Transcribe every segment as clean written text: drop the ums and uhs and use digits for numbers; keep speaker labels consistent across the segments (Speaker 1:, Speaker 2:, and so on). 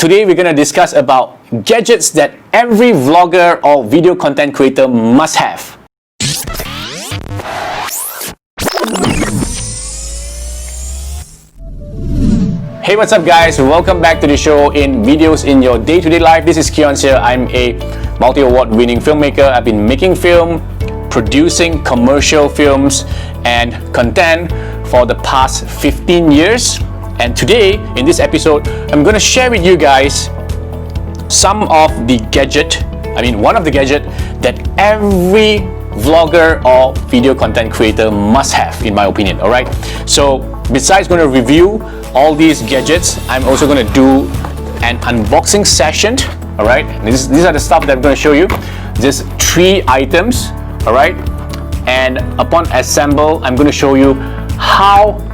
Speaker 1: Today we're going to discuss about gadgets that every vlogger or video content creator must have. Hey, what's up guys? Welcome back to the show in Videos in Your Day-to-Day Life. This is Keon here. I'm a multi-award winning filmmaker. I've been making film, producing commercial films and content for the past 15 years. And today, in this episode, I'm going to share with you guys some of the one of the gadget that every vlogger or video content creator must have, in my opinion. Alright, so besides going to review all these gadgets, I'm also going to do an unboxing session. Alright, these are the stuff that I'm going to show you. Just 3 items. Alright, and upon assemble, I'm going to show you how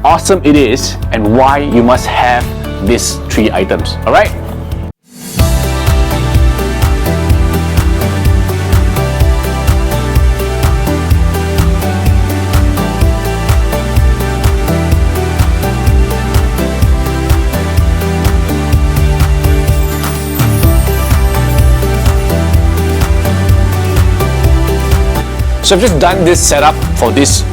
Speaker 1: awesome it is and why you must have these 3 items. Alright? So I've just done this setup for this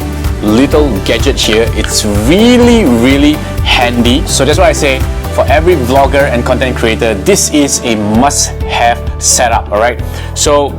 Speaker 1: little gadget here. It's really handy. So that's why I say for every vlogger and content creator, this is a must-have setup. Alright, so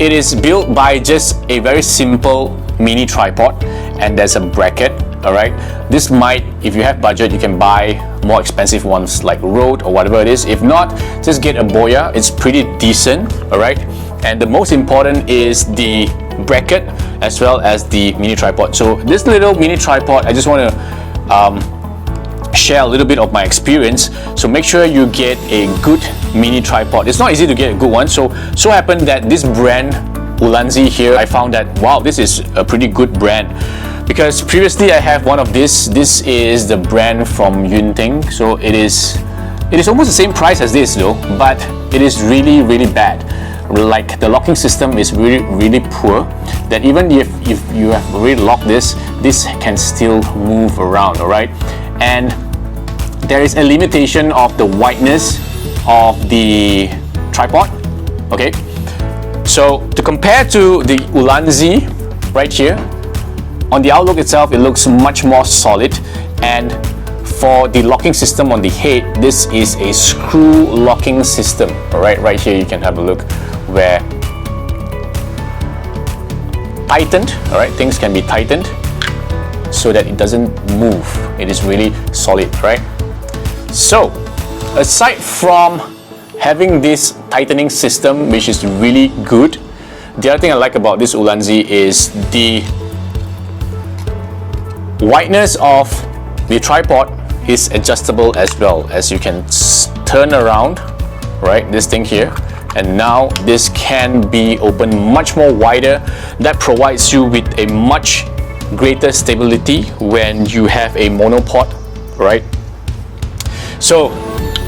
Speaker 1: it is built by just a very simple mini tripod, and there's a bracket. Alright, this might, if you have budget, you can buy more expensive ones like Rode or whatever it is. If not, just get a Boya. It's pretty decent. Alright, and the most important is the bracket as well as the mini tripod. So this little mini tripod, I just want to share a little bit of my experience. So make sure you get a good mini tripod. It's not easy to get a good one. So happened that this brand Ulanzi here, I found that wow, this is a pretty good brand, because previously I have one of this is the brand from Yunting. So it is almost the same price as this though, but it is really bad. Like the locking system is really poor, that even if you have already locked this can still move around. Alright, and there is a limitation of the wideness of the tripod. Okay, so to compare to the Ulanzi right here, on the outlook itself it looks much more solid, and for the locking system on the head, this is a screw locking system. Alright, right here you can have a look where tightened. Alright, things can be tightened so that it doesn't move. It is really solid, right? So aside from having this tightening system, which is really good, the other thing I like about this Ulanzi is the wideness of the tripod is adjustable as well. As you can turn around, right, this thing here, and now this can be opened much more wider. That provides you with a much greater stability when you have a monopod, right? So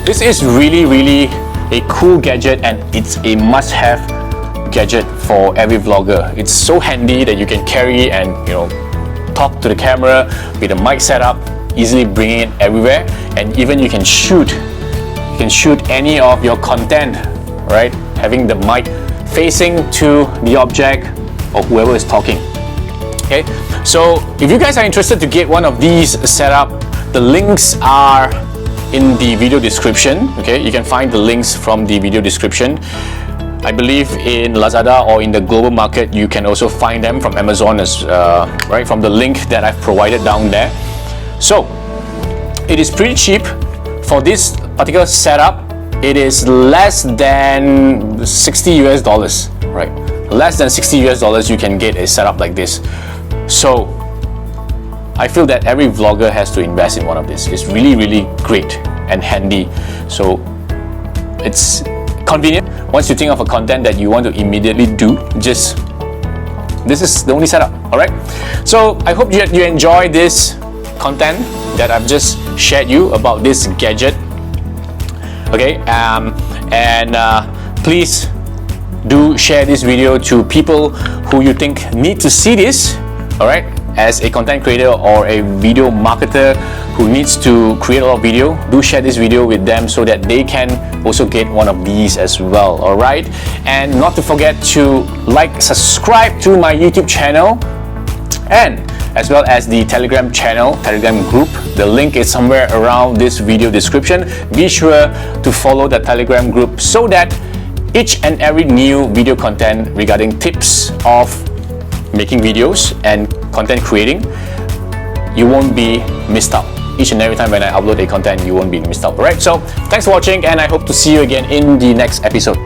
Speaker 1: this is really a cool gadget, and it's a must-have gadget for every vlogger. It's so handy that you can carry and talk to the camera with a mic setup, easily bring it everywhere, and even you can shoot any of your content, right, having the mic facing to the object or whoever is talking. Okay, so if you guys are interested to get one of these set up, the links are in the video description. Okay, you can find the links from the video description. I believe in LAZADA or in the global market, you can also find them from Amazon as right, from the link that I've provided down there. So it is pretty cheap for this particular setup. It is less than $60 US, right? Less than $60 US you can get a setup like this. So I feel that every vlogger has to invest in one of these. It's really great and handy. So it's convenient. Once you think of a content that you want to immediately do, this is the only setup. Alright, so I hope you enjoy this content that I've just shared you about this gadget. Okay, please do share this video to people who you think need to see this. Alright, as a content creator or a video marketer who needs to create a lot of video, do share this video with them so that they can also get one of these as well. Alright, and not to forget to like, subscribe to my YouTube channel, and as well as the Telegram channel, Telegram group. The link is somewhere around this video description. Be sure to follow the Telegram group so that each and every new video content regarding tips of making videos and content creating, you won't be missed out. Each and every time when I upload a content, you won't be missed out. Alright, so thanks for watching, and I hope to see you again in the next episode.